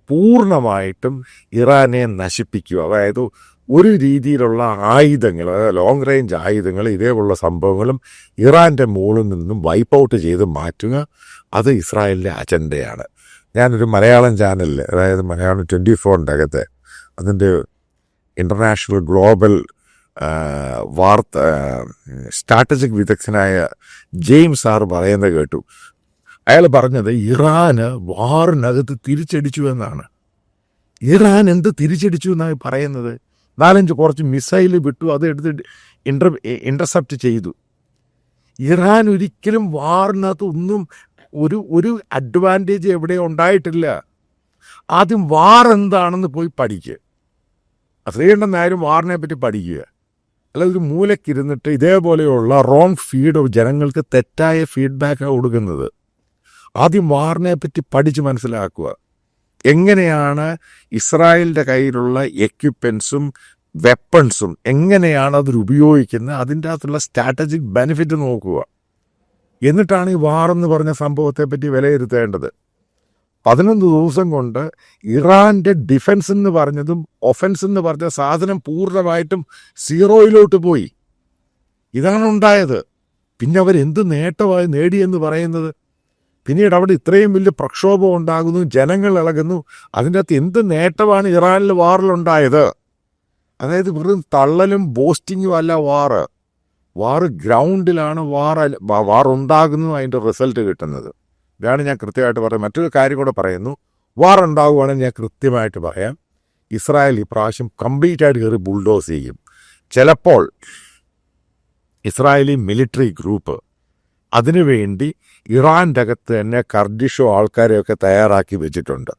പൂർണ്ണമായിട്ടും ഇറാനെ നശിപ്പിക്കുക. അതായത് ഒരു രീതിയിലുള്ള ആയുധങ്ങൾ, അതായത് ലോങ് റേഞ്ച് ആയുധങ്ങൾ, ഇതേപോലുള്ള സംഭവങ്ങളും ഇറാൻ്റെ മുകളിൽ നിന്നും വൈപ്പ് ഔട്ട് ചെയ്ത് മാറ്റുക. അത് ഇസ്രായേലിൻ്റെ അജണ്ടയാണ്. ഞാനൊരു മലയാളം ചാനലിൽ, അതായത് മലയാളം 24 അകത്തെ അതിൻ്റെ ഇൻ്റർനാഷണൽ ഗ്ലോബൽ സ്ട്രാറ്റജിക് വിദഗ്ധനായ ജെയിംസ് സാർ പറയുന്നത് കേട്ടു. അയാൾ പറഞ്ഞത് ഇറാന് വാറിനകത്ത് തിരിച്ചടിച്ചു എന്നാണ്. ഇറാൻ എന്ത് തിരിച്ചടിച്ചു എന്നാണ് പറയുന്നത്? 4-5 കുറച്ച് മിസൈൽ വിട്ടു, അത് എടുത്ത് ഇൻ്റർസെപ്റ്റ് ചെയ്തു. ഇറാൻ ഒരിക്കലും വാറിനകത്ത് ഒന്നും ഒരു അഡ്വാൻറ്റേജ് എവിടെ ഉണ്ടായിട്ടില്ല. ആദ്യം വാർ എന്താണെന്ന് പോയി പഠിക്കുക. ശ്രീകണ്ഠനായാലും വാറിനെ പറ്റി പഠിക്കുക. അല്ലാതെ ഒരു മൂലക്കിരുന്നിട്ട് ഇതേപോലെയുള്ള റോങ് ഫീഡ് ജനങ്ങൾക്ക് തെറ്റായ ഫീഡ്ബാക്കാണ് കൊടുക്കുന്നത്. ആദ്യം വാറിനെ പറ്റി പഠിച്ച് മനസ്സിലാക്കുക. എങ്ങനെയാണ് ഇസ്രായേലിൻ്റെ കയ്യിലുള്ള എക്യുപ്മെൻസും വെപ്പൺസും എങ്ങനെയാണ് അതിൽ ഉപയോഗിക്കുന്നത്, അതിൻ്റെ അകത്തുള്ള സ്ട്രാറ്റജിക് ബെനിഫിറ്റ് നോക്കുക. എന്നിട്ടാണ് ഈ വാറെന്ന് പറഞ്ഞ സംഭവത്തെ പറ്റി വിലയിരുത്തേണ്ടത്. 11 ദിവസം കൊണ്ട് ഇറാൻ്റെ ഡിഫൻസ് എന്ന് പറഞ്ഞതും ഒഫൻസ് എന്ന് പറഞ്ഞ സാധനം പൂർണ്ണമായിട്ടും സീറോയിലോട്ട് പോയി. ഇതാണ് ഉണ്ടായത്. പിന്നെ അവരെന്ത് നേട്ടമായി നേടിയെന്ന് പറയുന്നത്? പിന്നീട് അവിടെ ഇത്രയും വലിയ പ്രക്ഷോഭം ഉണ്ടാകുന്നു, ജനങ്ങൾ ഇളകുന്നു. അതിൻ്റെ അകത്ത് എന്ത് നേട്ടമാണ് ഇറാനിൽ വാറിലുണ്ടായത്? അതായത് വെറും തള്ളലും ബോസ്റ്റിങ്ങും അല്ല വാറ് ഗ്രൗണ്ടിലാണ് വാർ ഉണ്ടാകുന്നു, അതിൻ്റെ റിസൾട്ട് കിട്ടുന്നത്. ഇതാണ് ഞാൻ കൃത്യമായിട്ട് പറയുന്നത്. മറ്റൊരു കാര്യം കൂടെ പറയുന്നു. വാർ ഉണ്ടാകുവാണെങ്കിൽ ഞാൻ കൃത്യമായിട്ട് പറയാം, ഇസ്രായേൽ ഇപ്രാവശ്യം കംപ്ലീറ്റായിട്ട് കയറി ബുൾഡോസ് ചെയ്യും. ചിലപ്പോൾ ഇസ്രായേലി മിലിറ്ററി ഗ്രൂപ്പ് അതിനുവേണ്ടി ഇറാൻ്റെ അകത്ത് തന്നെ കർഡിഷോ ആൾക്കാരെയൊക്കെ തയ്യാറാക്കി വെച്ചിട്ടുണ്ട്.